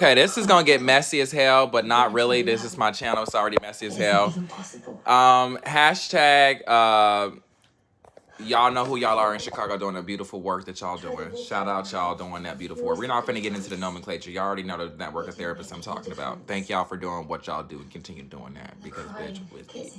Okay, this is gonna get messy as hell, but not really. This is my channel. It's already messy as hell. Hashtag. Y'all know who y'all are in Chicago doing the beautiful work that y'all doing. Shout out y'all doing that beautiful work. We're not finna get into the nomenclature. Y'all already know the network of therapists I'm talking about. Thank y'all for doing what y'all do and continue doing that because bitch with me.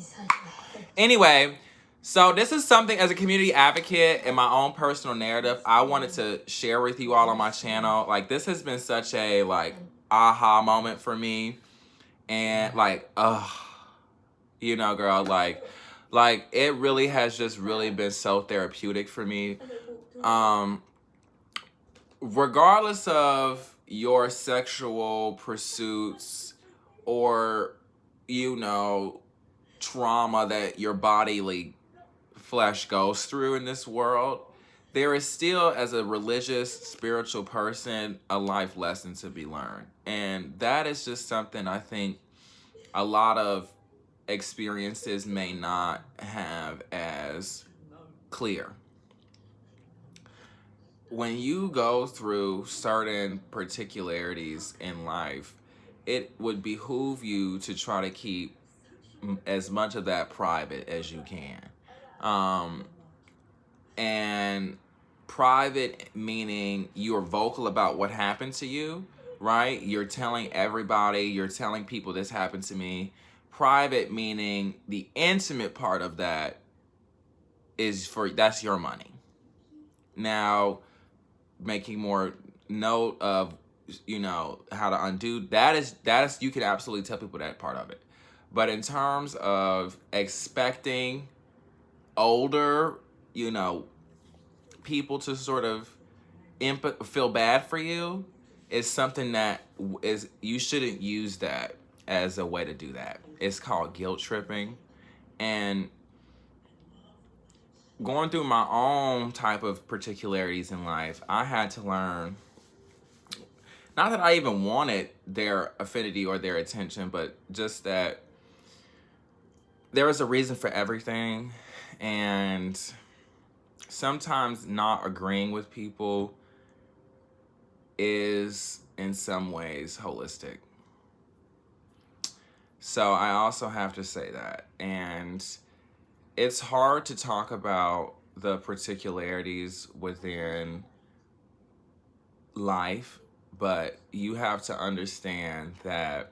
Anyway, so this is something as a community advocate in my own personal narrative I wanted to share with you all on my channel. Like this has been such a like aha moment for me, and like you know, girl, like it really has just really been so therapeutic for me. Um, Regardless of your sexual pursuits or you know trauma that your bodily flesh goes through in this world, there is still, as a religious, spiritual person, a life lesson to be learned. And that is just something I think a lot of experiences may not have as clear. When you go through certain particularities in life, it would behoove you to try to keep as much of that private as you can. Um, and private meaning you're vocal about what happened to you, right? You're telling everybody, you're telling people this happened to me. Private meaning the intimate part of that is that's your money. Now, making more note of how to undo that is you can absolutely tell people that part of it. But in terms of expecting older, you know, people to sort of feel bad for you is something that is you shouldn't use that as a way to do that. It's called guilt tripping. And going through my own type of particularities in life, I had to learn, not that I even wanted their affinity or their attention, but just that there is a reason for everything. And sometimes not agreeing with people is in some ways holistic. So I also have to say that. And it's hard to talk about the particularities within life, but you have to understand that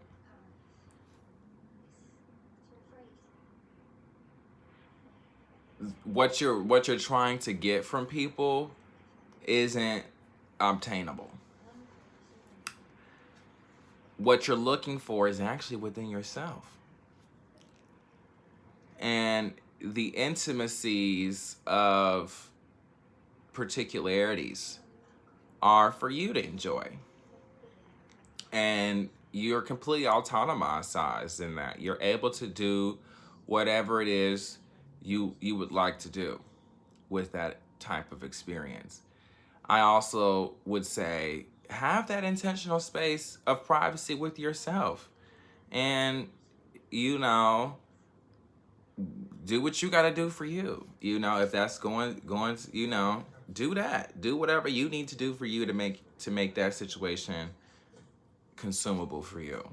what you're trying to get from people isn't obtainable. What you're looking for is actually within yourself. And the intimacies of particularities are for you to enjoy. And you're completely autonomized in that. You're able to do whatever it is you would like to do with that type of experience. I also would say have that intentional space of privacy with yourself. And you know, do what you got to do for you. You know, if that's going, do that. Do whatever you need to do for you to make that situation consumable for you.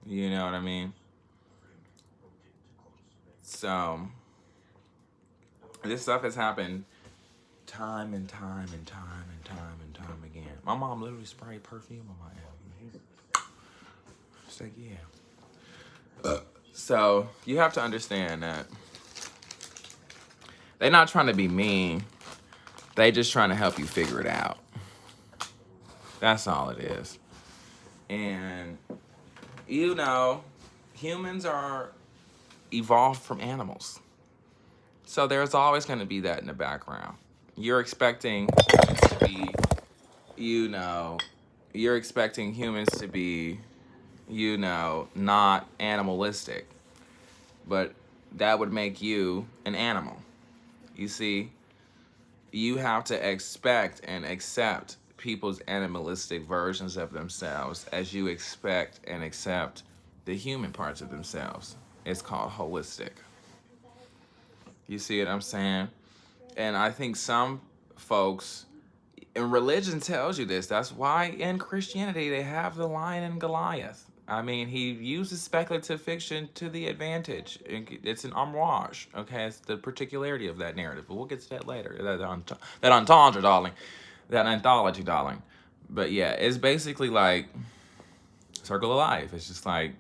You know what I mean? So, this stuff has happened time and time and time and time and time again. My mom literally sprayed perfume on my ass. She's like, yeah. So, you have to understand that they're not trying to be mean. They just trying to help you figure it out. That's all it is. And, you know, humans are evolved from animals. So there's always going to be that in the background. You're expecting humans to be, you know, you're expecting humans to be, not animalistic. But that would make you an animal. You see, you have to expect and accept people's animalistic versions of themselves as you expect and accept the human parts of themselves. It's called holistic. You see what I'm saying? And I think some folks, And religion tells you this. That's why in Christianity they have the lion and Goliath. I mean, he uses speculative fiction to the advantage. It's an homage, okay? It's the particularity of that narrative. But we'll get to that later. That entendre, darling. That anthology, darling. But yeah, it's basically like circle of life. It's just like,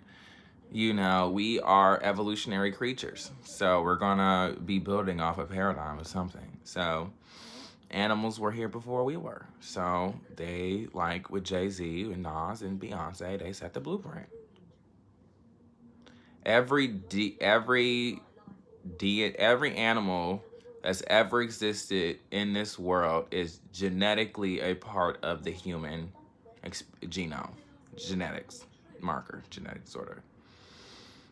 we are evolutionary creatures. So we're going to be building off a paradigm of something. So animals were here before we were. So they, like with Jay-Z and Nas and Beyonce, they set the blueprint. Every animal that's ever existed in this world is genetically a part of the human genome, genetics marker, genetic disorder.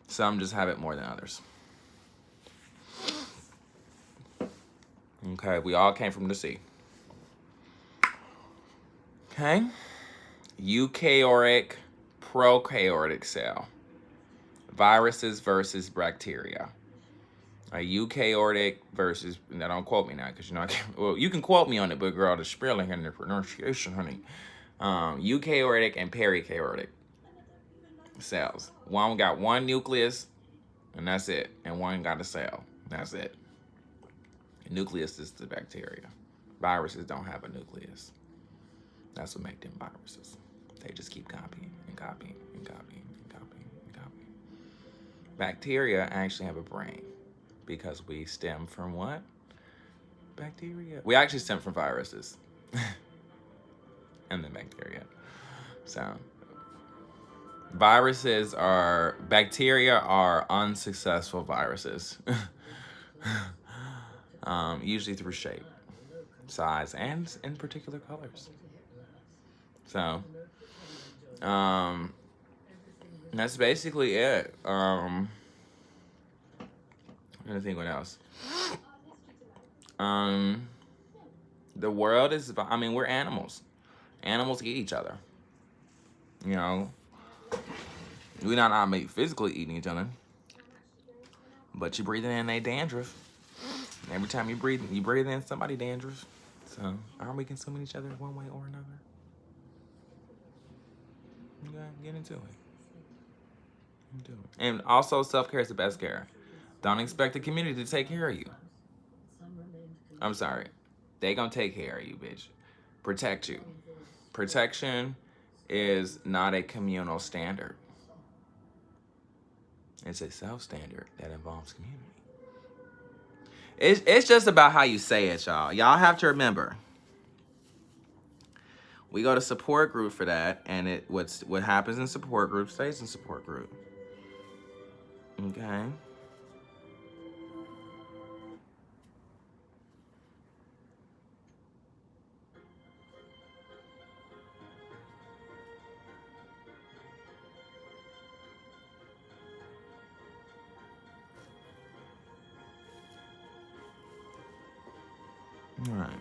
Some just have it more than others. Okay, we all came from the sea. Okay, eukaryotic, prokaryotic cell. Viruses versus bacteria. A eukaryotic versus, now don't quote me now, because well, you can quote me on it, but girl, the spelling and the pronunciation, honey. Eukaryotic and perikaryotic cells. One got one nucleus, and that's it. And one got a cell. That's it. The nucleus is the bacteria. Viruses don't have a nucleus. That's what makes them viruses. They just keep copying and copying and copying and copying and copying. Bacteria actually have a brain because we stem from what? Bacteria. We actually stem from viruses and then bacteria. So bacteria are unsuccessful viruses. Usually through shape, size, and in particular colors. So, that's basically it. I'm trying to think what else. The world is, we're animals. Animals eat each other. We're not physically eating each other, but you're breathing in their dandruff. Every time you breathe in somebody dandruff. So, aren't we consuming each other one way or another? Okay, get into it. And also, self-care is the best care. Don't expect the community to take care of you. I'm sorry. They gonna take care of you, bitch. Protect you. Protection is not a communal standard. It's a self-standard that involves community. It's just about how you say it, y'all. Y'all have to remember. We go to support group for that, and what happens in support group stays in support group. Okay. All right.